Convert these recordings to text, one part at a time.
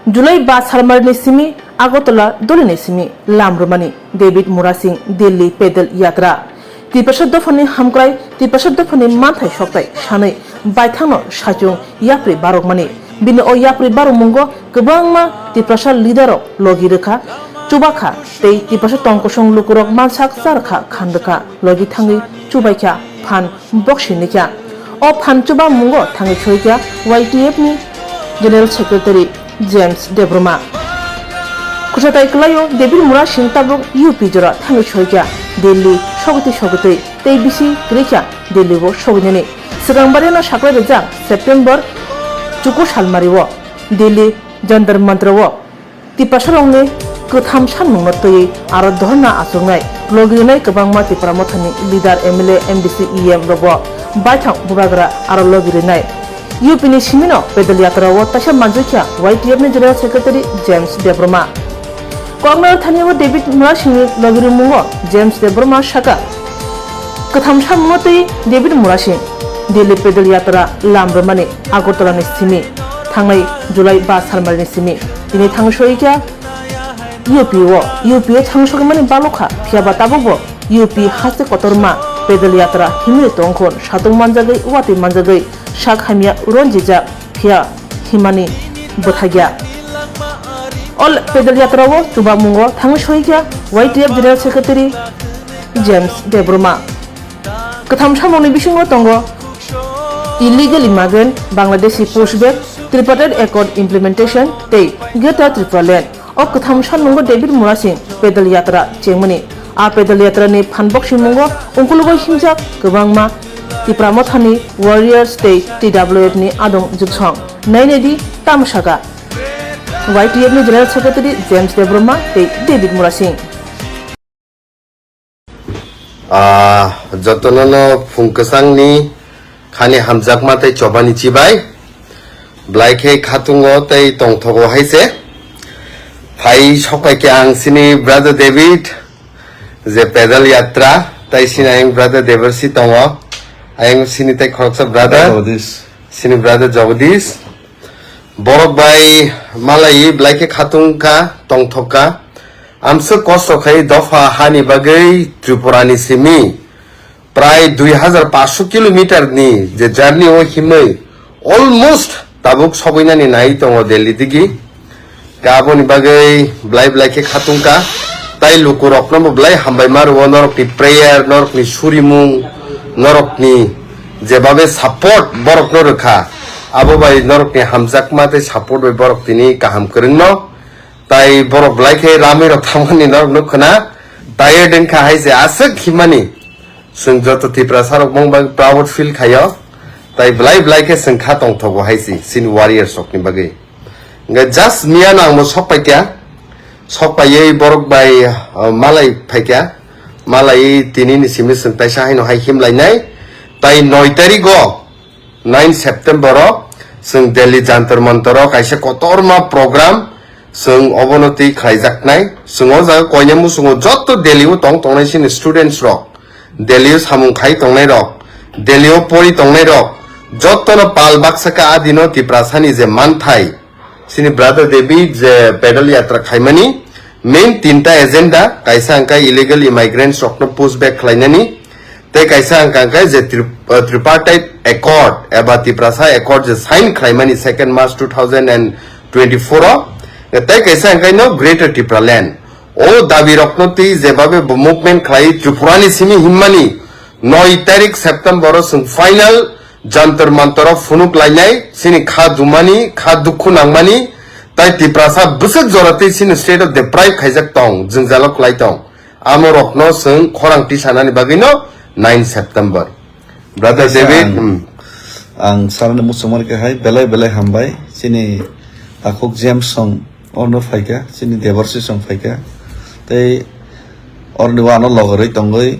जुलाई 5 सालमारनि Simi Agartala दलिनि Simi लामरुमानि David Murasing Delhi पैदल यात्रा तिप्रसाद दफानि हामक्राय तिप्रसाद दफानि मानथाय सकताय सानै बायथांनो साजुं याप्रि बारकमानि बिनि अ याप्रि बारक मुंगो गोबांमा तिप्रसाद लिडार लगी रोखा चुबाखा तै तिप्रसाद तंकसं लुकुरक मानसाक जारखा खानदोखा लगी थाङै चुबायखा फान बक्सिनिखा अ फान चुबा मुंगो थाङै छयखा YTF नि जनरल सेक्रेटारि जेम्स डेब्रमा खुसाताय कलायो डेभिड मुरासिं ताबुक UP जरा थाङै छयखा दिल्ली सगति तै बिसि ग्रेखा दिल्ली वो सगनेनि सिगांबारिनो साख्लाय बेजां सेप्टेम्बर चुकु सालमारिवो दिल्ली जन्तर मन्त्रवो तिप्रसादनि गोथाम सानमुंनो तयै आरो धरना आसंनाय लगिनाय गोबांमा तिप्रामथानि लिडार MLA MDC EM रबो बायथां बुबाग्रा आरो लगिनाय UP नि सिमिनो पैदल यात्रावो तासा मानजुखिया YTF नि general secretary James Debbarma corner थानियाव डेभिड मुरासिंनि लगिरि मुङो जेम्स डेब्रमा साका गोथाम सानमुंनो तयै डेभिड मुरासिं दिल्ली पैदल यात्रा लामरुमानि आगरतलानि सिमी थांनाय जुलाई 5 सालमारिनि सिमी दिनै थांसयिखा UP थांसगमानि बालखा फियाबा ताबो UP हासे कतरमा पैदल यात्रा हिमि तंखन सातुं मानजागै वाति मानजागै साक हामिया रनजिजा फिया हिमानि बथागिया अल पैदल यात्रावो चुबा मुंगो थांसयिखा YTF general secretary James Debbarma गोथाम सानमुंनि बिसिङाव दंगो illegal immigrant Bangladeshi pushback tripartite accord implementation tei Greater Tripura Land o katham sanmungo David Murasing pedal yatra chengmani a pedal yatra ni phanbok simungo ungkulugo himjak gobangma tipramothani warriors tei TWF ni adong juksong nainedi tamsaka YTF ni general secretary James Debroma tei David Murasing jotonono phungkasangni खाने हमजाक माते चौबानी चिबाई ब्लाइके खातुंगो तै तंगथगो हाइसे phi सकाय के आंसिनी brother David जे पैदल यात्रा तै सिनायं brother देवर्सी तंगो आयं सिनी तै खरकसा ब्रदर सिनी ब्रदर जगदीश बरक बाई मालाई ब्लाइके खातुंका तंगथका आमसो कष्ट खाय दफा हानि बागै त्रिपुरानि सिमी प्राय 2500 किलोमीटर नि जे जार्नी ओ हिमै अलमोस्ट ताबुक सबैनानि नाइ दङ दिल्ली दिगि गाबोनि बागै ब्लाइ के खातुंका ताइ लुकु रकनम ब्लाइ हामबाय मारु नरकनि प्रेयार नरकनि सुरिमुं नरकनि जेबाबे सपोर्ट बरक नरखा आबो बाय नरकनि हामजाक माते सपोर्ट बाय बरक तिनि गाहाम करनो ताइ बरक ब्लाइ के रामे रथामनि नरक नखना ताइ देनखा हाइसे आसक हिमानि जों जत तिप्रासारक मंबा प्राउड फील खायो ताइ ब्लाइ के संखा तंगथगो हाइसि सिन वारियर्स सकनि बागै गा जस्ट मिया नांगो सपायै बरक बाय मालाय फाइका मालाय तिनिनि सिमि संताय साहायनो हाय हिमलायनाय ताइ 9 तारिखो 9 सेप्टेम्बर जों दिल्ली जन्तर मन्तर काइसे कतरमा प्रोग्राम जों अबनति खायजाकनाय जों जा कयनेमु जों जत दिल्लीआव तंनायसिन स्टुडेन्टस रक दिल्ली सामुं खाई तंनाय रक दिल्ली परि तंनाय रक जतन पाल बाक्साका आदिनो तिप्रासानि जे मानथाय सिनि ब्रादार डेविड जे पैदल यात्रा खायमानि मेन तीनटा एजेंडा काइसा अंका इलीगल इमाइग्रेंट्स रकनो पुश बैक खालायनानि ते काइसा अंका जे ट्रिपार्टाइट एकॉर्ड एबा तिप्रासा एकॉर्ड जे साइन खायमानि 2 मार्च 2024 ते काइसा अंका नो ग्रेटर त्रिपुरा लैंड ओ दाबी रखनती जेबाबे मुवमेंट खाई त्रिपुरानि सिमी हिम्मानि 9 तारिख सेप्टेम्बर जों फाइनल जन्तर मंतर फुनुक लायनाय सिनि खा दुमानि खा दुखु नांमानि ताइ तिप्रासा बुसक जराते सिनि स्टेट अफ डिप्राइव खायजाक दं जों जालक लाय दं आमो रखनो जों खरांथि सानानि बागैनो 9 सेप्टेम्बर ब्रादार डेविड आं सारनो मुसुमर के हाय बेलाय हामबाय सिनि आखक जेम्स सं अनो फाइका सिनि देवर्सी सं फाइका तै अर्नि वानो लगरै तंगै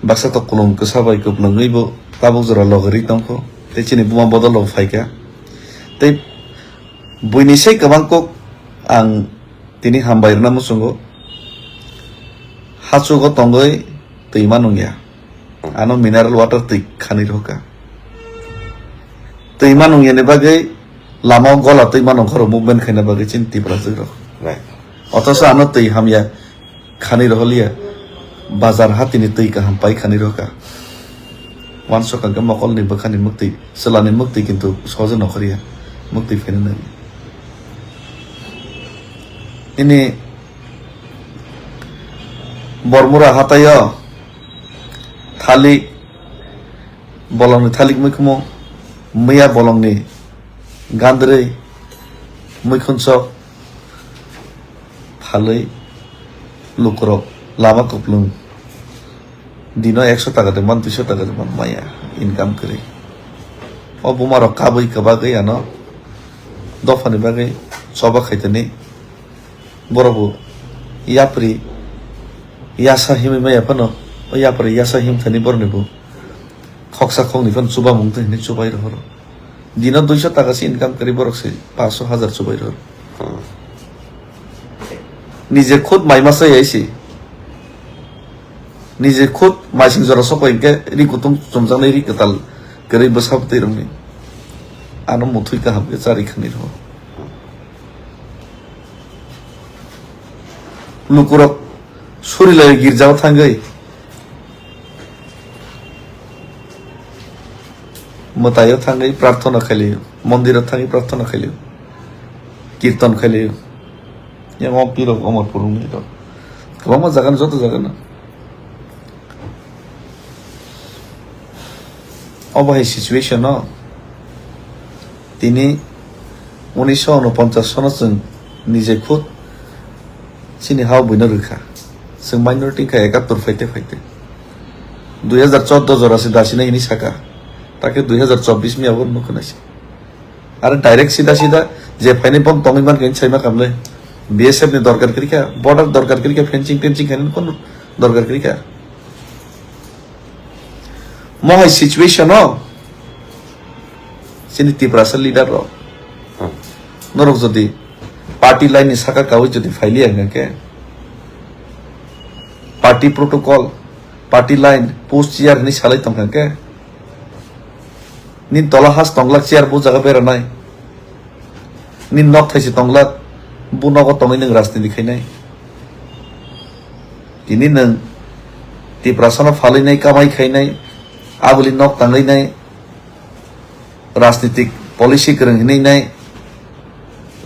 बाक्सा त कुलुम को साबाय कुप नङैबो ताबुक जरा लगरै तंखो तै सिनि बुमा बदल फाइका तै बुइनिसै गोबांको आं तिनि हामबायरना मुसुंगो हाचुगो तंगै तैमा नंगिया आनो मिनारेल वाटर तै खानि रका तैमा नंगियानि बागै লামাও গলাতেই মানো ঘর মুভমেন্ট খাইনা বাগে চিন্তি প্রাজক রক Right. অথচ আনো তৈ হামিয়া খানি রহলিয়া বাজার হাতিনি তৈ কাহাম পাই খানি রকা ওয়ান সকালকে মকল নিব খানি মুক্তি সেলানি মুক্তি কিন্তু সহজে নকরিয়া মুক্তি ফেনে নেই ইনি বরমুরা হাতায় থালি বলংনি থালিক মুখমো मैया बलंगनि गांद्रै मैखुनसक फालै लुकरक लामा कपलुं दिनो 100 টাকা দেমান 200 টাকা দেমান माया इनकाम करे ओ बुमारक काबै कबा गैया न दफानि बागै सबा खाइतनि बरबो याप्रि यासा हिमै माया पन ओ याप्रि यासा हिम थनि बरनेबो खक्सा खंनिफोन चुबा मुंते हिनि चुबाय रहर दिनो 200 টাকা से इनकाम करी बरकसे 500,000 चुबाय रहर निजे खुद माइमासे आइसि निजे खुद माइसिं जरा सपाइके रिकुतुम चमजानै रिकताल गरै बसाबते रंनि आनो मुथुइ का हाबके चारि खनि रह लुकुरक सुरिलाय गिरजाव थांगै मतायो थांगै प्रार्थना खालियो मन्दिराव थांगै प्रार्थना खालियो कीर्तन खालियो yang piro omor purung itu kalau mau jagan suatu jagan অবহেই সিচুয়েশন তিনি 1949 সনত जों নিজে খুদ চিনি হাও বইন রখা जों माइनरिटी का 71 फाइते फाइते 2014 जरासे दासिना इनि साका ताके 2024 में आवर नुखनासि आरो डाइरेक्ट सीधा सीधा जे फाइने बम तंगैमान गइन छैमा कामले बीएसएफ ने दरकार करी क्या बॉर्डर दरकार करी क्या फेंसिंग टेंसिंग खाने कौन दरकार करी क्या मोह सिचुएशन हो सिनी तिप्रासा लीडर रो नरक जदि पार्टी लाइन साका कावै जदि फाइली आंगा के party protocol party line post chair नि सालाय तंगा के नि तला हास तंगला चेयर बो जगह बेरा नाय नि नक थाइसे तंगला बुनागो तंगै नों राजनीति खायनाय दिनै नों तिप्रासानाव फालिनाय कामाय खायनाय आगुलि नक तांगैनाय राजनीतिक पलिसि गोरोंहैनाय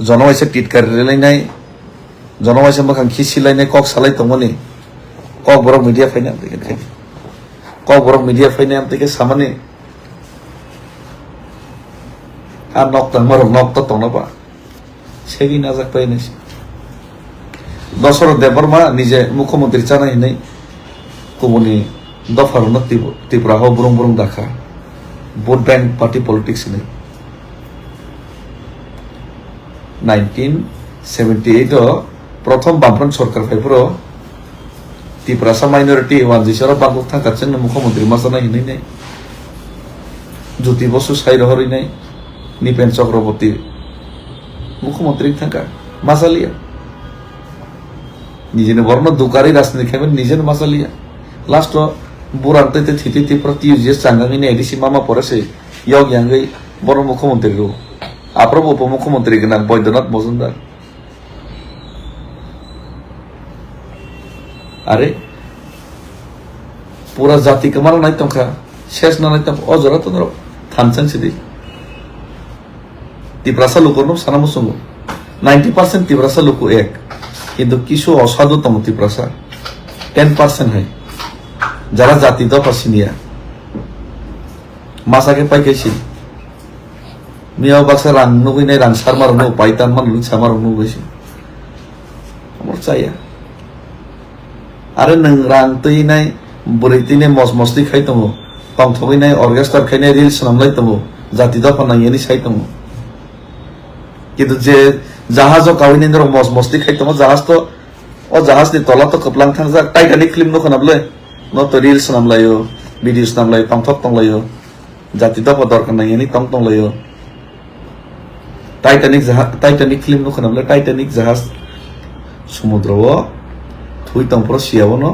जनवाइसे टिटकार रेलायनाय जनवाइसे मोखां खिसिलायनाय कक सालाय तंगनि कक बरक मीडिया फायनाय आमतेके खाय कक बरक मीडिया फायनाय आमतेके सामानि आ नक तांगमारक नक त तंगनाबा सेगी नाजाक पाइनेस दशरथ देबबर्मा निजे मुख्यमंत्री जानाय नै गुबुननि दफारनो त्रिपुरा हो बुरुं बुरुं दाखा भोट बैंक पार्टी पलिटिक्स नै 1978 प्रथम बामफ्रन सरकार फाइफोर त्रिपुरासा माइनरिटी वानजिसर बांगुक थांगासिनो मुख्यमंत्री मा जानाय नै ज्योति बसु साइ रहरैनाय निपेन चक्रवर्ती मुख्यमंत्री थांगा मासालिया निजेने वर्ण दुकारी राजनीति खायमोन निजेने मासालिया लास्ट बुरांते ते थिति प्रति जे सांगांगै ने एडिसि मामा परासे यग यांगै बर मुख्यमंत्री रो आप्रब उप मुख्यमंत्री गना बैद्यनाथ मजुमदार अरे पूरा जाति कमाल नाय तंखा शेष ना नाय तंख अजरा तनर थानसन सिदि तिप्रासा लोकनो सानामु संगो 90% तिप्रासा लोको एक किंतु किसु असाधु तम तिप्रासा 10% है जरा जाति द पसिनिया मासा के पाइ कैसी मियाव बाक्सा रां नुगैनाय रां सारमार नु पाइतान मान लु सामार नु गैसी हमर चाया आरो नों रां तैनाय बुरैतिने मसमस्ति खाइ तमो तंथगैनाय अर्केस्ट्रा खायनाय रिल्स नामलाय तमो जाति द फनायनि साइ तमो किंतु जे जहाज कावैनाय नर मसमस्ति खाइ तमो जहाज तो ओ जहाज नि तला तो कपलां थांजा टाइटानिक फिल्म नो खनाबले न तो रिल्स नामलायो भिडियोस नामलायो तंथक तंलायो जाति द दरकार नायनि तंग तंलायो टाइटानिक फिल्म नो खनाबले टाइटानिक जहाज समुद्रव थुइ तंपर सियाव न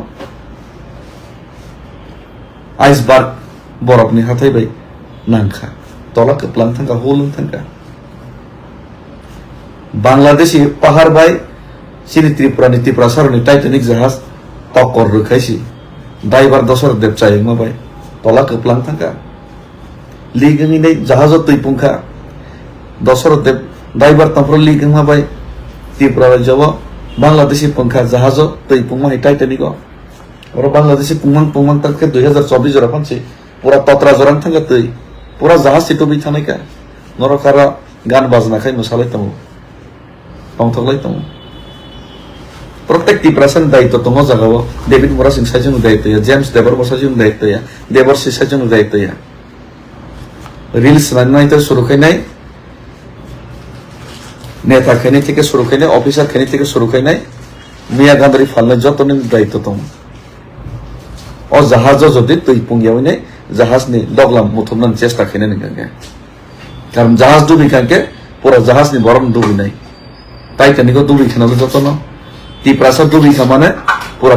आइसबार्ग बरफनि हाथाय बाय नांखा तला कपलां थांगा होलुं थांगा বাংলাদেশি পাহাড় বাই চিনি ত্রিপুরা সারনি টাইটানিক জাহাজ তক্কর রখাইছি ড্রাইভার দশর দেব চাই মাবাই তলা কোপলাং থাকা লিগিং নেই জাহাজ তুই পুংখা দশর দেব ড্রাইভার তারপর লিগিং মাবাই ত্রিপুরা যাব বাংলাদেশি পঙ্খা জাহাজ তুই পুংমা টাইটানিক ওরা বাংলাদেশি পুংমাং তাকে 2024 জোড়া ফানছি পুরা তত্রা জোরাং থাকা তুই পুরা জাহাজ সিটবি থানাইকা নরকারা গান বাজনা খাই মোসালাইতাম পাংথকলাইতাম প্রত্যেক ত্রিপুরাসান দায়িত্ব দङ জাগাও ডেভিড মুরা সিং সাইজन দায়িত্ব জেমস দেবর বসাজন দায়িত্ব দেবরসি সাইजन দায়িত্ব রিলস নাইতে শুরু খাইনাই নেতা খাইনি থেকে শুরু খাইনাই অফিসার খাইনি থেকে শুরু খাইনাই মিয়া গান্ধারি ফালনে যতনি দায়িত্ব দङ ও জাহাজ যদি তুই পুঙ্গিয়াवने জাহাজনি দগলাম মুথুমনান চেষ্টা খাইনে নিগাঙ্গে কারণ জাহাজ ডুবি কাঙ্কে পুরো জাহাজনি বরম ডুবি নাই টাইটানিকও ডুবি খানালো যতন ত্রিপুরাসা ডুবি খা মানে পুরা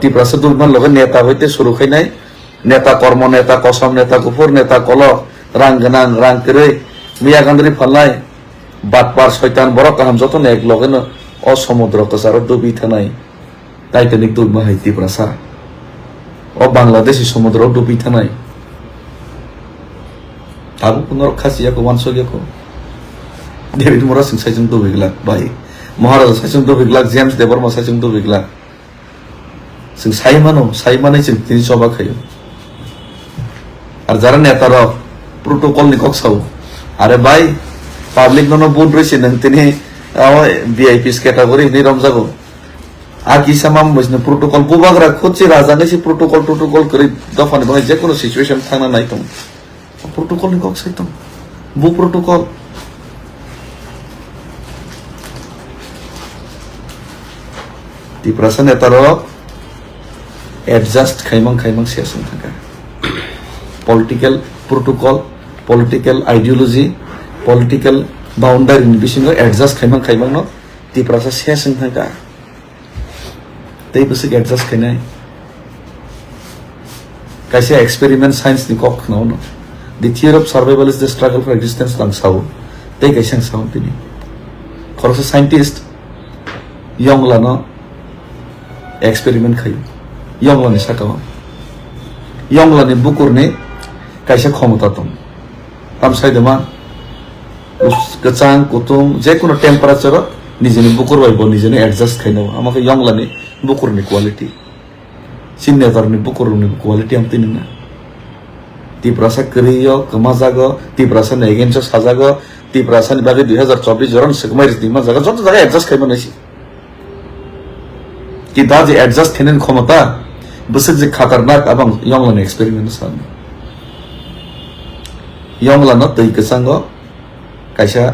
ত্রিপুরাসা ডুবিমান লগে নেতা হইতে শুরু খাইনাই নেতা কর্ম নেতা কসম নেতা গুফুর নেতা কল রাং গনাং রাং তেरै মিয়া গান্ধারি ফালনাই বাটপার শয়তান বড় কাহাম যতন এক লগে অ সমুদ্র কসার ডুবি থানাই টাইটানিক ডুবমা হাই ত্রিপুরাসা ও বাংলাদেশি সমুদ্র ডুবি থানাই আবু পুনর খাসিয়াকো ওয়ানসগিয়াকো ডেভিড মুরা সিং সাইजन ডুবিগলা বাই মহারাজা সাইजन ডুবিগলা জেমস দেববর্মা সাইजन ডুবিগলা जों साइमानै जों তিনি সভা খাইयो আর যারা নেতারা প্রোটোকলনি কক্সাও আরে ভাই পাবলিক নন বুট রইছে নং তিনি ভিআইপিস ক্যাটাগরি নি রমজাগো আর কি সামাম বসনে প্রোটোকল বুবাগরা খুঁজছে রাজানে সে প্রোটোকল করে দফানে ভাই যে কোনো সিচুয়েশন থানা নাই তুমি protocol ni kok itu bu protokol di perasaan etaro adjust kaimang siasung thaka political protocol political ideology political boundary ni bisingo adjust kaimang no di perasa siasung thaka tei busik adjust kainai kaisa experiment science ni kok no The theory of survival is the struggle for existence lang sao. Tay kay siyang sao tini. Koro sa scientist, yung la no experiment kayo. Yung la ni sakawa. Yung la ni bukur ni kay siya khomota tong. Tam say dema kacang kutung je kuno temperature nije ni bukur bai bo nije ni adjust kay no. Amaka yung la ni bukur ni quality. Sinnetar ni bukur ni quality am tini na. Tripurasa করিও কমাজাগো ত্রিপুরাসা নেগেনসো সাজাগো ত্রিপুরাসা नि बागै 2024 जरन सकमाइस दिमा जागा जत जागा adjust खाइमा नैसि कि दा जे adjust खेनेन क्षमता बसक जे खतरनाक अबं यंगलन experiment सान यंगलन तै कसांगो काइसा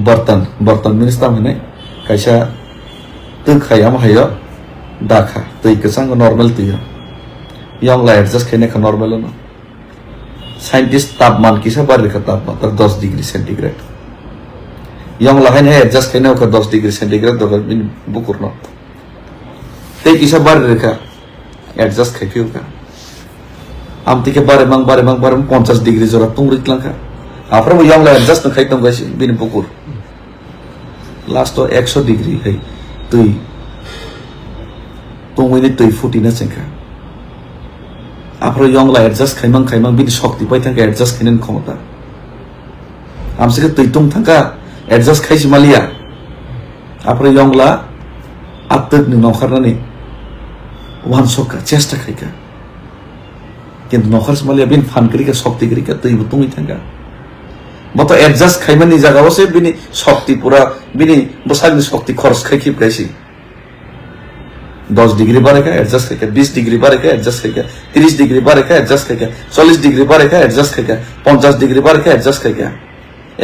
बर्तन मिनिस्टर माने काइसा तै खायाम हायो दाखा तै कसांगो नॉर्मल तै यंगला एडजस्ट खेने ख नॉर्मल न साइंटिस्ट तापमान किसा बार लिखा तापमान 10 डिग्री सेंटीग्रेड यंग लाइन है एडजस्ट करने का 10 डिग्री सेंटीग्रेड तो बिन बुकुर न ते किसा बार लिखा एडजस्ट खाइफियो का आमती के बारे मंग 50 डिग्री जरा तुम रिकलां का आफ्टर वो यंग ला एडजस्ट न खाइतम गइस बिन बुकुर लास्ट तो 100 डिग्री है तुम वइनि तुई फुटी न सेंखा आफ्टर यंग ला एडजस्ट खाइमां बिनि शक्ति पाइ थांका एडजस्ट खाइनेन क्षमता आमसे के तैतुम थांका एडजस्ट खाइसि मालिया आफ्टर यंग ला आत्तक नि नखरनानि वान सका चेष्टा खाइका किन्तु नखरस मालिया बिन फानकरिका शक्ति करिका तैबो तुङि थांका मत एडजस्ट खाइमानि जागावसे बिनि शक्ति पूरा बिनि बसागनि शक्ति खरच खाइखि प्राइसि 10 डिग्री बारेका एडजस्ट करके 20 डिग्री बारेका एडजस्ट करके 30 डिग्री बारेका एडजस्ट करके 40 डिग्री बारेका एडजस्ट करके 50 डिग्री बारेका एडजस्ट करके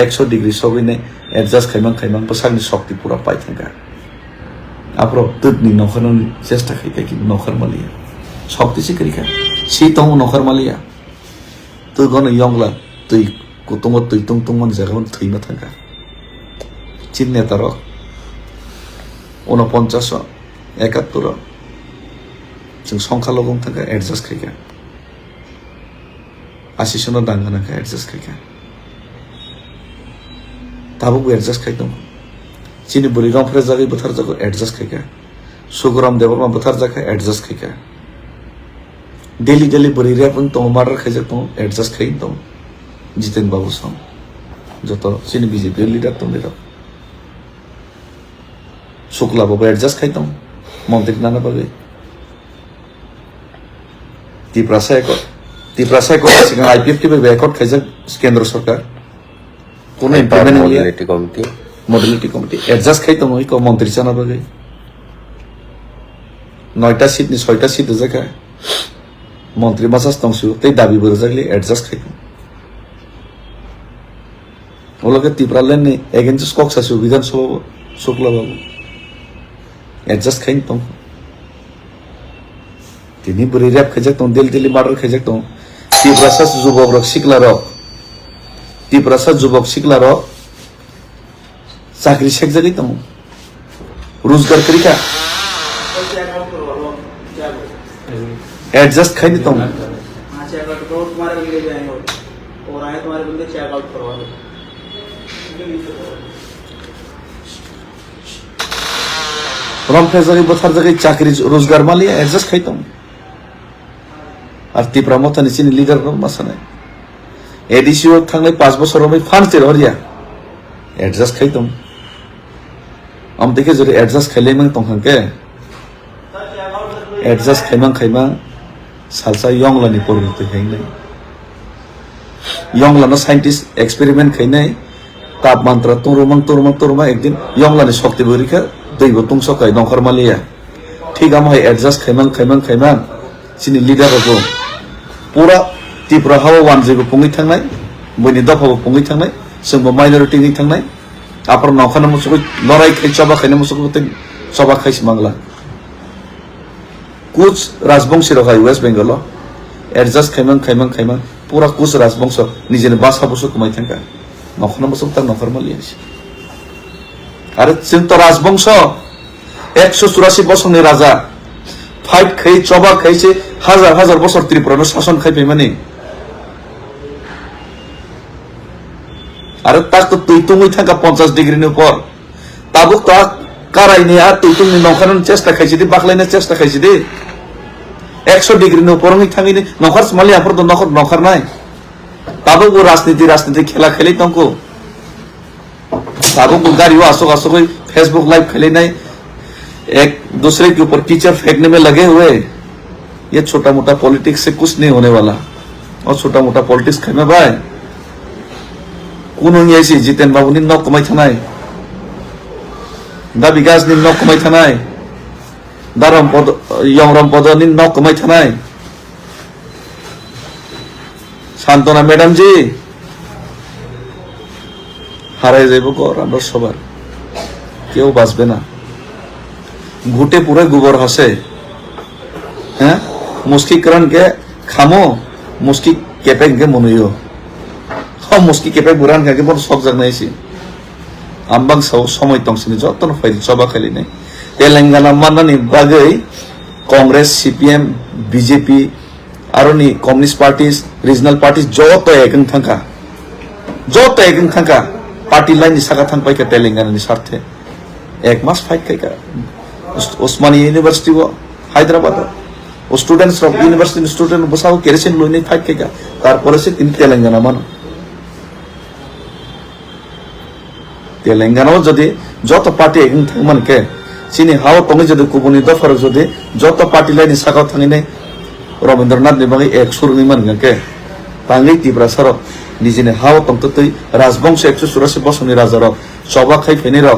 100 डिग्री सबिने एडजस्ट खाइमां बसागनि शक्ति पूरा पाइ थांका आफ्रो तदनि नखरनि चेष्टा खाइका कि नखर मालिया शक्ति से करिका सी तङ नखर मालिया तो गन यंगला तै कुतुंग तै तुंग मन जागावन थैना थांका चिन्ने तर 49 71 जों संखालगं थांका एडजस्ट खाइका 80 दांगानाखा एडजस्ट खाइका তাবো এডজাস্ট খাইতাম চিনি বলি রংফ্রে জায়গায় বোথার জায়গা এডজাস্ট খাইকা সুগরাম দেবরমা বোথার জায়গা এডজাস্ট খাইকা डेली बरी रैप तो मार्डर खाई तो एडजस्ट खाई तो जितेन बाबू सम जो तो सीनी बीजेपी लीडर तो मेरा शुक्ला बाबू एडजस्ट खाई तो मंत्री नाना बागे तीप्रासा को सिंह आईपीएफटी पे बैकआउट खाई केंद्र सरकार कोनो इम्प्लीमेंट मॉडलिटी कमिटी एडजस्ट खाई तो को मंत्री जाना बागे 9टा सीट नि 6टा सीट जगह मंत्री मासास तंगसु तै दाबी बरजागले एडजस्ट खाइतो ओलगे तिप्रालेन नि एगेन्स्ट स्कॉक सासु विधानसभा शुक्ला बाबू एडजस्ट खाइन तंग तिनी बरि रैप खाइजक तंग दिल्ली मार्डर खाइजक तंग तिप्रासास जुबक रक सिकला र चाकरी शेक जगै तंग रोजगार करिका एडजस्ट खाई देता हूँ तुम्हारे बंदे जाएंगे और आए तुम्हारे बंदे चेकआउट करवा दो रम फेजरी बथार जगह चाकरी रोजगार मालिया एडजस्ट खाई हूँ और तीप्रा मत निचिन लीडर रो मसने एडीसी वर्क थांगले 5 बছর में फांड तेर हरिया एडजस्ट खाई हूँ हम देखे जरे एडजस्ट खाइले में तो के एडजस्ट खाइमा सालसा यंगलानि परवर्ती खाइनाय यंगलानो साइंटिस्ट एक्सपेरिमेंट खाइनाय तापमात्रा तोरमा एक दिन यंगलानि शक्ति बरिखा दैबो तुंसकाय नखरमालिया ठीक आमहाय एडजस्ट खाइमा सिनि लीडर को पूरा त्रिपुरा हावा वानजेबो पुंगै थांनाय बयनि दफाबो पुंगै थांनाय जोंबो माइनरिटी नि थांनाय आपर नखरना मुसुखै लराय खाइ चबा खाइना मुसुखै चबा खाइस मांगला कुछ राजवंशी रहा वेस्ट बेंगल एडजस्ट खाइमा पूरा कुछ राजवंश निजे बासा बसु कमाई थांका नखरना बसु तार नखर मालियास आरो जों तो राजवंश 184 बसरनि राजा फाइट खाइ चबा खाइसे हजार बसर त्रिपुरा शासन खाइफै माने आरो ताक तो तुइतुङै थांका 50 डिग्रीनि ऊपर ताबुक ता कारायनि आ तुइतुङनि नखरन चेष्टा खाइसे दि बाखलायना चेष्टा खाइसे दि 100 डिग्री नो परंगै थाङैनि नखर मालियाफोर दं नखर नाय ताबो वो राजनीति खेला खेलै तंको ताबो गाड़ी आसोगै फेसबुक लाइव खेलेनाय एक दूसरे के ऊपर कीचड़ फेंकने में लगे हुए ये छोटा मोटा पॉलिटिक्स से कुछ नहीं होने वाला और छोटा मोटा पॉलिटिक्स खेमे भाई कुनो ऐसी जितेन बाबू नि न कमाई थानाय दा विकास नि न कमाई थानाय यंगरम पद नि न कमाई थानाय शांतना मैडम जी हाराय जाइबो घर आमरा सबार केउ बासबे ना घुटे पूरे गोबर हसे हैं मुस्की करन के खामो मुस्की केपें के मनुयो हम मुस्की केपें बुरान के बड़ सब जगनायसि आमबां समय तंसिनि जतन फाइल सभा खालिने तेलंगाना माननानि बागै कांग्रेस सीपीएम बीजेपी आरोनि कम्युनिस्ट पार्टीज रिजनल पार्टीज जत एकं थांका पार्टी लाइन सागा थांबाय के तेलंगाना स्वार्थे एक मास फाइट खायका उस्मानी यूनिवर्सिटी वो Hyderabad students of university student बसाओ केरोसिन लुइने फाइट खायका तारपरे से तीन तेलंगाना मान तेलंगाना जदि जत पार्टी एकं थांगमान के सिनि हाव तंगै जदि गुबुननि दफार जदि जत पार्टी लाइन सागा थांगिने रवीन्द्रनाथ नि बागै एक सुरनि मानगोन के तांगै तिब्रा सर निजेने हाव तंगतै राजवंश 184 बसरनि राजा र सभा खायफैने र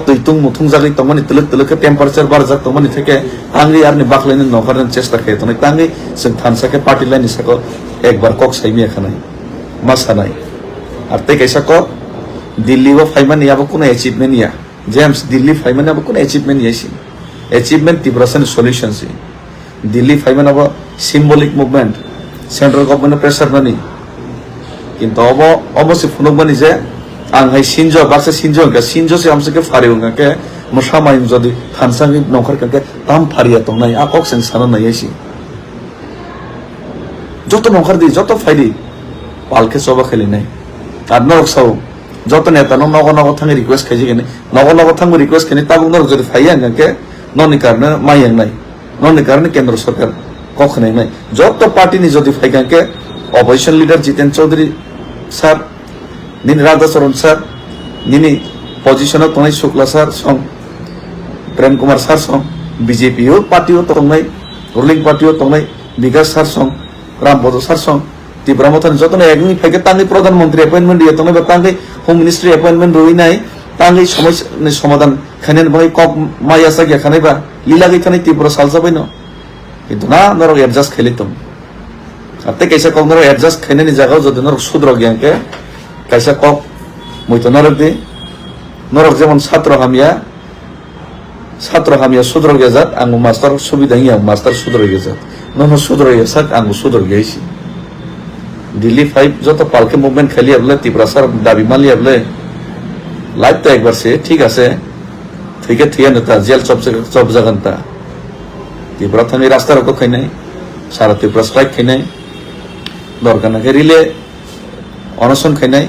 तुइतुङ मुथुङ जागै तमनि तलक टेम्पारेचर बार जाग तमनि थेके आंगै आरनि बाखलायनि नखरन चेष्टा खाय तनै तांगै जों थानसाके पार्टी लाइन साको एक बार कक साइमिया खानाय मासानाय आर ते कैसा को दिल्ली वो फाइमान याबो कोनो अचीवमेंट या जेम्स दिल्ली फाइमान याबो कोनो अचीवमेंट यासि अचीवमेंट तिब्रासन सॉल्यूशन सि दिल्ली फाइमान अब symbolic movement central government pressure ननि किन्तु अब अबसे फुनुक बनि जे आं हाय सिनजो बाक्सा सिनजो का सिनजो से हमसे के फारियो के मसा माइम जदि थानसांगि नखर के ताम फारिया तंनाय आकक सें साना नायसि जत नखर दि जत फाइदि पालके सबा खेलिनाय आदनरक साव যত নেতা নগ নগ থাঙে রিকোয়েস্ট খাইছে কেনে নগ নগ থাঙ্গো রিকোয়েস্ট খাইনি তাবুক নরক যদি ফাইয়া আঙ্গাকে ননি কারণে মাইয়াং নাই ননি কারণে কেন্দ্র সরকার কখনোই নাই যত পার্টিনি যদি ফাইগাকে opposition leader Jiten Chowdhury sir নিনি রাধাচরণ স্যার নিনি পজিশন তনাই শুক্লা স্যার সং প্রেম কুমার স্যার সং বিজেপিও পার্টিও তংনাই রুলিং পার্টিও তংনাই বিকাশ স্যার সং রামপদ স্যার সং ত্রিপুরা মতন যত একনি ফাইকে তাঙ্গি প্রধানমন্ত্রী অ্যাপয়েন্টমেন্ট দিয়ে তংনাই তাঙ্গি হোম মিনিস্ট্রি অ্যাপয়েন্টমেন্ট রই নাই তাঙ্গি সমস্যা সমাধান খানেন ভাই কক মাই আসা গিয়া খানাইবা লীলা গই খানাই ত্রিপুরা সালজাবাই ন কিন্তু না নরক অ্যাডজাস্ট খেলিতম আতে কাইসা কক নরক অ্যাডজাস্ট খাইনানি জায়গাও যদি নরক শুদ্র জ্ঞানকে কাইসা কক মইতো নরক দি নরক যেমন ছাত্র হামিয়া শুদ্র গেজাত আঙ্গু মাস্টার সুবিধা হিয়া মাস্টার শুদ্র গেজাত নন শুদ্র গেসাক আঙ্গু শুদ্র গেছি দিল্লি 5 যত পালকে মুভমেন্ট খেলি আবলে ত্রিপুরা স্যার দাবি মালি আবলে লাইভ তো একবার সে ঠিক আছে ঠিক থিয়া নেতা জেল চপ জাগানতা ত্রিপুরা থামি রাস্তার রক খাই নাই সারা ত্রিপুরা স্ট্রাইক খাই নাই দরকার নাকি রিলে অনশন খাই নাই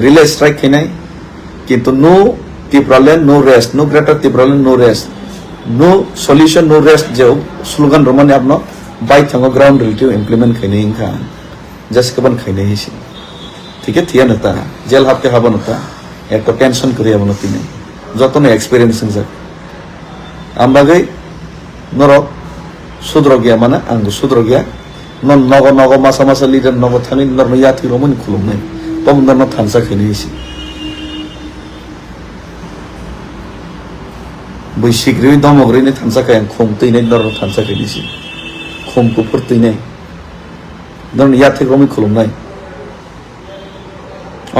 রিলে স্ট্রাইক খাই নাই কিন্তু no Tripuraland no rest no greater Tripuraland no rest no solution no rest যে স্লোগান রমানে আপনো বাই থাঙ্গো গ্রাউন্ড রিলেটিভ ইমপ্লিমেंट খাই নাই ইনকা जस कबन खाई नहीं ठीक है थिया नता जेल हापते हाबो नता एक तो टेंशन करिया बनती नहीं जत ने एक्सपीरियंस संग आमबागै नरो सुद्र गया माने आंगो सुद्र गया न नगो नगो मासा मासा लिडर नगो थानि नरनो याथि रोमन खुलुम नै पमदर न थानसा खैनि इसे बैसिग्रि दमग्रि ने थानसा खाय खोम तैनै नरनो थानसा खैनि इसे खोम कुफुर तैनै नरनो याथि रोमन खुलुम नै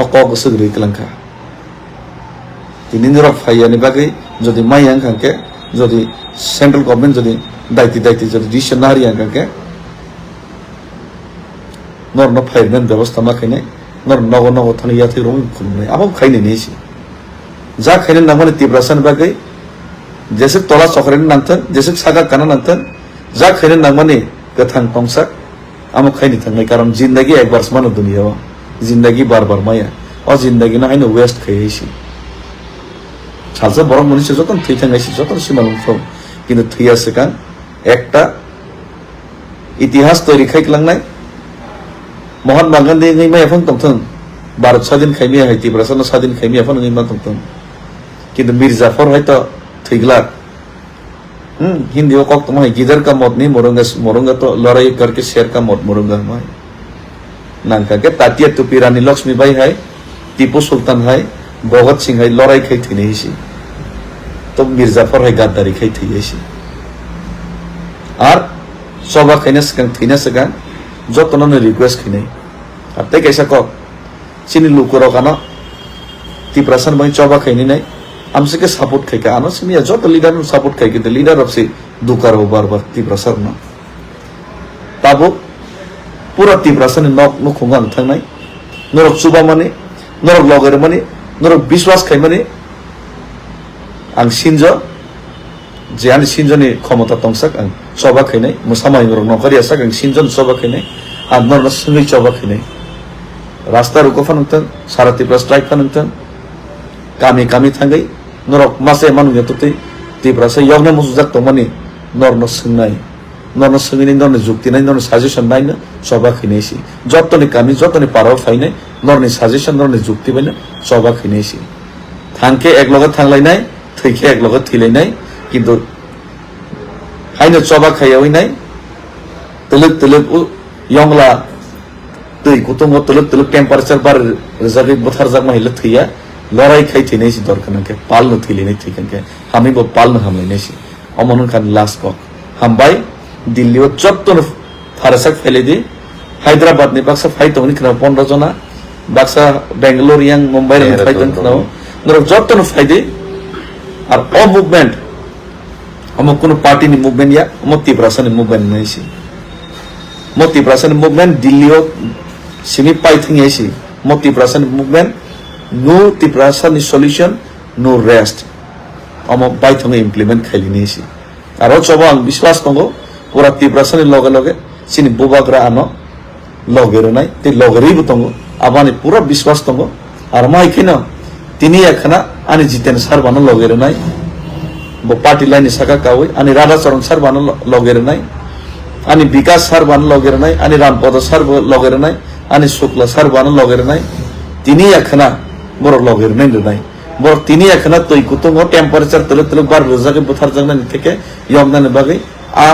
अक गोसोग्रि कलंका तिनि रक फाइयानि बागै जदि माइयां खांके जदि सेंट्रल गवर्नमेंट जदि दायित्व जदि डिसिजन ना हारिया खांके नरनो फाइरमेंट व्यवस्था मा खैनै नर नगो नगो थानि याथि रोमन खुलुम नै अब खाइनै नेसि जा खैनै नामने तिब्रासन बागै जैसे तोला सखरेन नांथन जैसे सागा काना नांथन जा खैनै नामने गथां पंसा आम खाइनि थांनाय कारण जिंदगी एक बार समान दुनिया जिंदगी बार बार माया और जिंदगी ना आइनो वेस्ट खाइसि सालसे बड़ मनुष्य जतन थै थांगाइसि जतन सिमालंफ्राव किन्तु थैयासो कान एकटा इतिहास तैरि खाइलांनाय महात्मा गांधी नै मा एफन तंथन भारत स्वाधीन खाइमिया हाइति ब्रासन स्वाधीन खाइमिया एफन नै मा तंथन किन्तु मीर जाफर हयतो थैगला हिंदी में कौक तुम्हारे गिदर का मौत नहीं मोरूंगा तो लड़ाई करके शेर का मौत मोरूंगा हमारे नांका के तातिया टुपी रानी लक्ष्मीबाई है टीपू सुल्तान है भगत सिंह है लड़ाई खाई थी नहीं सी तो मिर्जाफर है गद्दारी खाई थी ऐसी और सोबा खाने सकान जो तो उन्होंने रिक्वेस्ट की नहीं अब तक ऐसा कौक चीनी लुको रोका ना तीप्रसन में चौबा खाई नहीं हमसे के सपोर्ट खाई के आना सिमिया जो तो लीडर ने सपोर्ट खाई के तो लीडर अब से दुकार हो बार बार तीव्रसर ना ताबो पूरा तीव्रसर ने नॉक नो खुंगा नथांग नहीं नरक सुबा मने नरक लगेर मने नरक विश्वास खाई मने आं सिंजो जे आं सिंजो नि क्षमता तंगसाक आं सभा खाई नहीं मुसामाय नरक नखरिया साक आं सिंजो सभा खाई नहीं आं नरक संगै सभा खाई नहीं रास्ता रुको फनंतन सारा तीव्र स्ट्राइक फनंतन कामी कामी थांगै नरक मासे मानुया तोते तीव्रसे यगने मुजुजाक तो मने नरनो संगै नरनो जुक्ति नै नरनो सजेशन नाइन सभा खिनेसी जतने कामी जतने पाराव फाइनै नरनि सजेशन नरनि जुक्ति बायना सभा खिनेसी थांके एक लगे थांलायनाय थैखे एक लगे थैलायनाय किन्तु हाइनो सभा खायावैनाय तलक तलक यंगला दै गुतुंग तलक तलक टेम्पारेचार बार रिजार्भ बथार जाक माहिला थैया लड़ाई खाई थी नहीं सी दरकार के पाल न थी लेने थी के हमें वो पाल न हम लेने सी अमन खान लास्ट को हम भाई दिल्ली वो जब तो फारसक फैले दी हैदराबाद ने बक्सा फाइट होने खना 15 जना बक्सा बेंगलोर यंग मुंबई में फाइट खना नर जब तो फाइदे और ओ मूवमेंट हम कोनो पार्टी नि मूवमेंट या मोती प्रसन मूवमेंट नहीं सी मोती प्रसन मूवमेंट दिल्ली वो सिमी पाई थी ऐसी मोती प्रसन movement no tiprasani solution no rest amo bai thonga implement khaili nisi aro chobo ang biswas tongo pura tiprasani loge loge sini bubagra ano logero nai te logeri bu tongo abani pura biswas tongo আর মাইখানে তিনি এখানা আনি জিতেন সারবানো লগের নাই party লাইনি সাকা কাউই আনি রাধাচরণ সারবানো লগের নাই আনি বিকাশ সারবানো লগের নাই আনি রামপদ সার লগের নাই আনি শুক্লা সারবানো লগের নাই তিনি এখানা বড় লগের নাই বড় তিনি এখানা তৈ কুতুঙ্গ টেম্পারেচার তলে তলে বার রোজাকে বোথার জাগনানি থেকে ইয়মনানি বাগै আ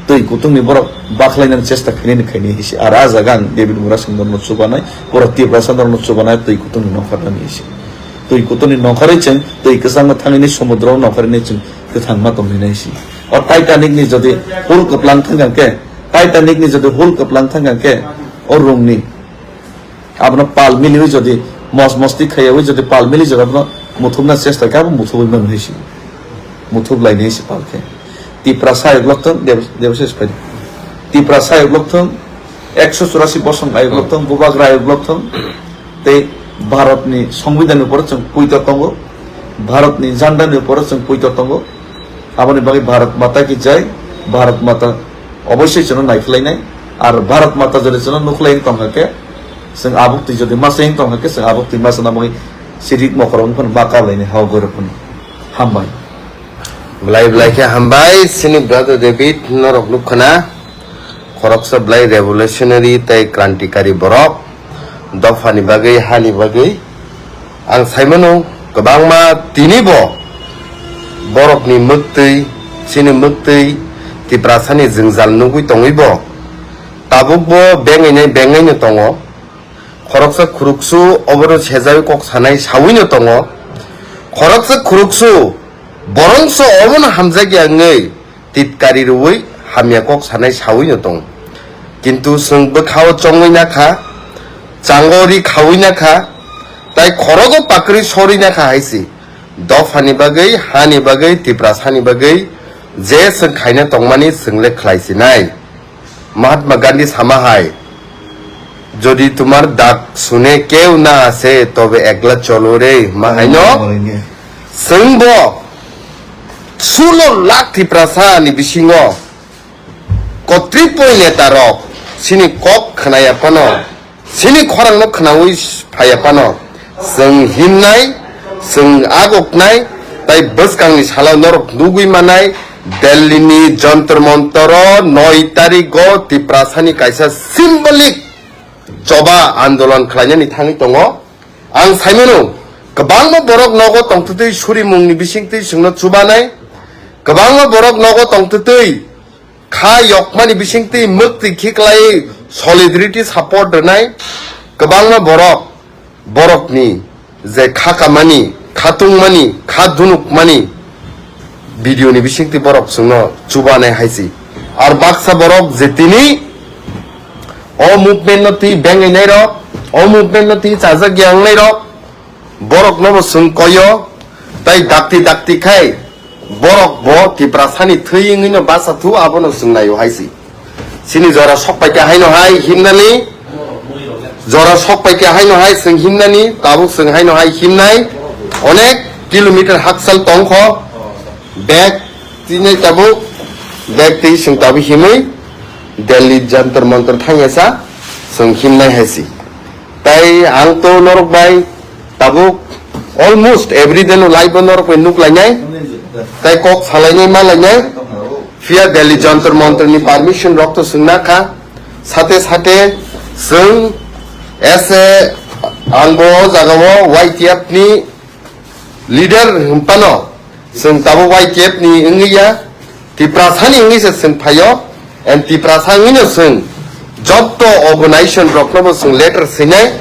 তৈ কুতুংনি বড় বাখলাইনানি চেষ্টা খাইনি হিসি আর আজ আগান ডেভিড মুরা সিংহ নচ্ছু বানাই বড় তীব্রা সান্দর নচ্ছু বানাই তৈ কুতুংনি নখরনানি হিসি তৈ কুতুংনি নখरै जों তৈ কসাংमा थांनायनि समुद्राव नखरनि जों गोथां मातमनि हिसि और टाइटानिकनि जदि हुल कपलां थांगांके टाइटानिकनि जदि हुल कपलां थांगांके और रुमनि आपन पाल मिलि जदि मस्ती खायावै जदि पाल मिलि जदि आपन मुथुबना चेष्टा खाबो मुथुबैमोन हिसि मुथुबलायनि हिसि पालके तिप्रा सायक लक्थं देवशेष फायदि तिप्रा सायक लक्थं 184 बसं आयक लक्थं बुबाग्रा आयक लक्थं ते भारतनि संविधाननि उपर जों पुइता दङ भारतनि झन्डानि उपर जों पुइता दङ आबानि बागै भारत माता की जय भारत माता अवश्य जों नायख्लायनाय आरो भारत माता जदि जों नुख्लायन दंहाके जों आबुक्ति जदि मासें दंहाके जों आबुक्ति मासना मय सिरिक मखरनफोर बाकालायनि हाव गोरफोर हामबाय Blai ke hambai sini brother David norok lukhana khoroksa blai revolutionary tai krantikari borok dofani bagai hani bagai ang saimano kobangma tini bo borok ni muktui sini muktui ti prasani jingjal nugui tongui bo tabuk bo bengai no tongo khoroksa khuruksu oboro chejai kok sanai sawui no tongo khoroksa khuruksu বরংস অমন হামজাগিয়া ngei titkari ruwi hamya kok sanai sawi no tong কিন্তু जों বখাও চংই না খা চাঙ্গরি খাওই না খা তাই খরগ পাকরি sorry না খা হাইছি দফানি বাগৈ হানি বাগৈ তিপ্রাসানি বাগৈ যে जों খাইনা তংমানি जोंले ख्लाइसि নাই महात्मा गांधी সামাহাই যদি তোমার ডাক শুনে কেউ না আসে তবে একলা চলো রে মাহাইনো जोंबो Sulo lakti prasani bisingo kotripoy netarok sini kok khnaya pano sini khorang no khnawi phaya pano जों himnai जों agoknai tai baskangni sala norok nugui manai Delhi ni jantar montoro 9 tarigo tiprasani kaisa symbolic joba andolon khlainani thangi tongo ang saimano kabangma borok nogo tongtutui suri mungni bisingtui singno chubanai kabangma borok nogo tongtutui kha yokmani bisingtui mukti khiklai solidarity support renai kabangma borokni je khakamani khatungmani khadunukmani video ni bisingtui borok singno chubanai haisi ar baksa borok je tini o movement no tui bengai nai rok o movement no tui chajak yang nai rok borok nobo sing koyo tai dakti khai borok bo tiprasani thuying no basa thu abono singnayo haisi sini jora sokpaike haino hai himnani jora sokpaike haino hai sing himnani tabu sing haino hai himnai onek kilometer haksal tongkho bag tine tabu bag ti sing tabu himai Delhi jantar mantar thangesa sing himnai haisi tai ang to norok bai tabu almost every day no live norok nuk lainai tai kok salai ma lainai fia Delhi jantar mantar ni permission rokto singna kha sate sing ese angbo jagao YTF ni leader humpano sing tabu YTF ni ingiya tiprasani ingi se sing phayo and tiprasani no sing jotto organization rokno sing letter sinai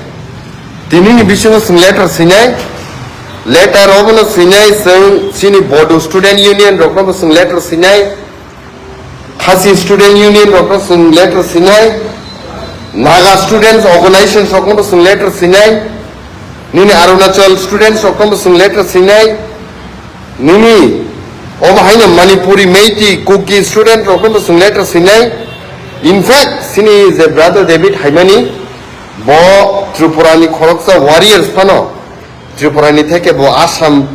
tini ni bisho sing letter sinai letter obono sinai sing sini bodo student union rokno sing letter sinai khasi student union rokno sing letter sinai naga students organization rokno sing letter sinai nini arunachal students rokno sing letter sinai nini oba haina manipuri meiti kuki student rokno sing letter sinai in fact sini the brother David Haimani bo Tripurani khoroksa warriors pano Tripurani theke bo Assam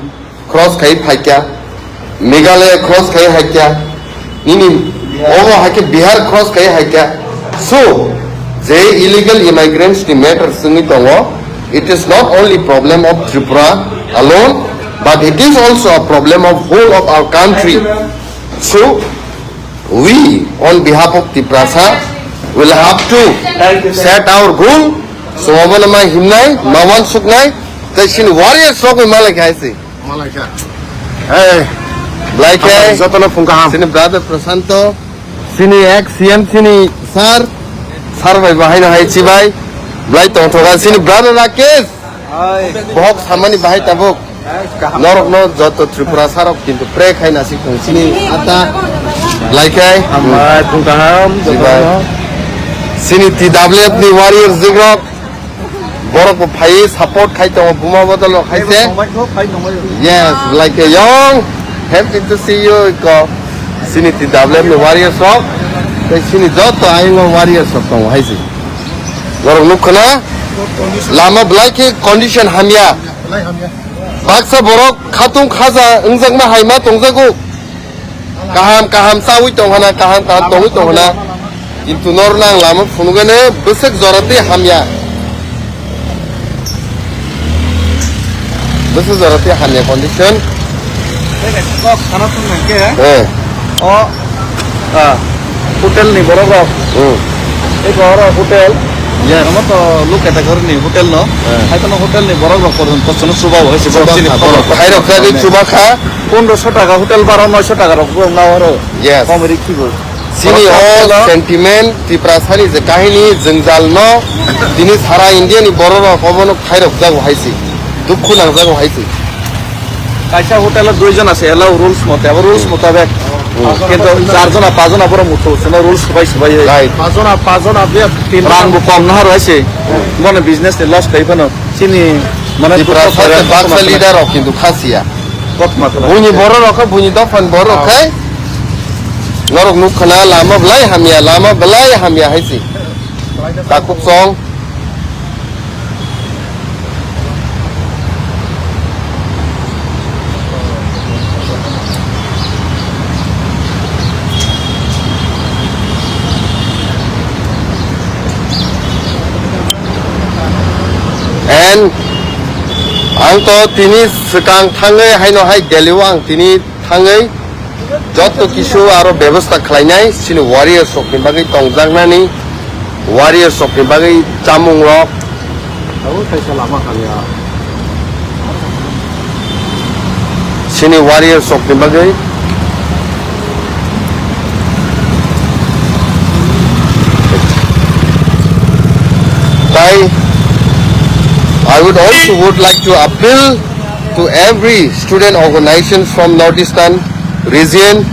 cross khai phaikya Meghalaya cross khai haikya nini obo hake Bihar cross khai haikya so je illegal immigrants ni matter singi tongo it is not only problem of Tripura alone, but it is also a problem of whole of our country. So we, on behalf of Tiprasa, will have to set our goal. So Amanama Himnai, Mawan Suknai, the Shin warriors of Malakaisi. Hey, like Sini brother Prasanto, Sini ex CM Sini Sir, Sir by behind Haichi by, Blight Tontoga, Sini brother Rakesh, Box Hamani Bahai Tabuk, Norok no Joto Tripura Sarok into Prek Hainasi Sini Ata, like Sini TWF ni warriors Zigrok, Borok Pai support Kaito Buma Bottle of Haise. Yes, like a young, happy to see you. Go, Sini TWF ni warriors of, the Sini Joto Aingo warriors of Tong Haisi. Borok Lukana, Lama Black condition Hamia. Baksa Borok, Katung Kaza, Unzagma Haima Tongzagu. Kaham Sawi Tonghana, Kaham Tongi Tonghana. Into Norlang Lama Funugane, Busek Zorati Hamia. This is Zorati Hamia condition. Hotel নি বড় বড় এই বড় hotel Yes. আমার তো লোক category নি hotel ন হয়তো হোটেল নি বড় বড় পর্যন্ত কোনো সুবাব হয়েছে Kairok Kagi Chubaka. 1500 টাকা হোটেল 1200 টাকা রকম না আর Yes. কমেরি কি বল Sini all sentiment Tiprasani je kahini jenggal no dini sara India ni bororo kobono Kairok jago haisi. Dukhu nang jago haisi. কাইসা হোটেলে দুইজন আছে এলাও রুলস মতে আবার রুলস মোতাবেক কিন্তু চারজন আর পাঁচজন আবার মুক্ত হচ্ছে না রুলস সবাই Right. পাঁচজন আপনি তিন রাঙ্গু কম না রয়েছে মনে বিজনেস লস টাইপেনো চিনি মানে Tiprasa baksa leader of Hindu Khasia. কত মাত্রা Bunyi bororo ka bunyi dofan bororo kai. Norok nukhana lama belai hamia haisi. Takuk song. And ang to tini sekang thangai haino hai deliwang tini thangai joto kisu aro ব্যবস্থা khlainai sini warriors of ni bagai tongjangnani warriors of ni bagai chamung rok sini warriors of ni bagai tai I would like to appeal to every student organization from Northeastern region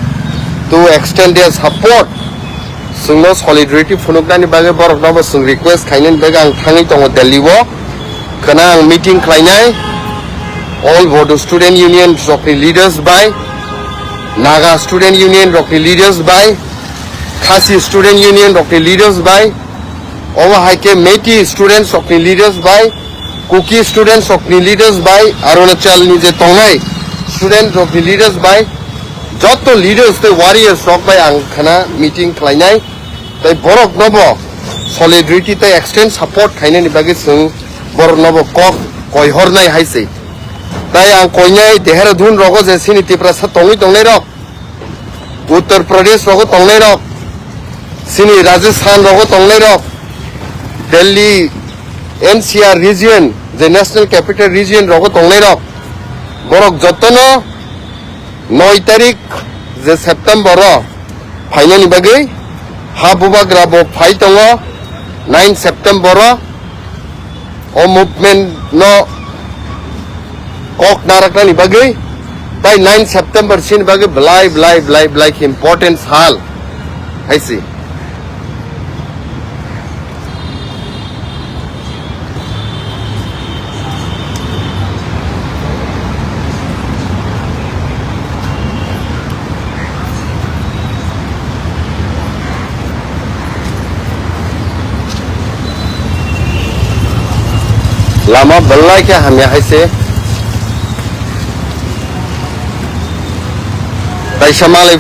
to extend their support. Sungno solidarity funuknani bagai borok nabo sung request kainen bagai ang thangi tongo Delhi wo kana ang meeting klainai all Bodo student union rokni leaders by Naga student union rokni leaders by Khasi student union rokni leaders by Owa Haike Meiti students rokni leaders by Kuki students of the leaders by Arunachal Nije Tongai students of the leaders by Joto leaders the warriors rock by Angkana meeting Klainai they borok nobo solidarity they extend support kainen bagi sung borok nobo kok koi hornai haise tai ang koinai Dehradun rogo je sini Tiprasa tongi tongnai rok Uttar Pradesh rogo tongnai rok sini Rajasthan rogo tongnai rok Delhi NCR region the national capital region rogo tongnai rok borok jotono 9 tarik je September ro phainani bagai ha bubak rabo phai tongo 9 September ro o movement no kok narakani bagai by 9 September sin bagai blai importance hal haisi lama belai ke hamia haise tai samalai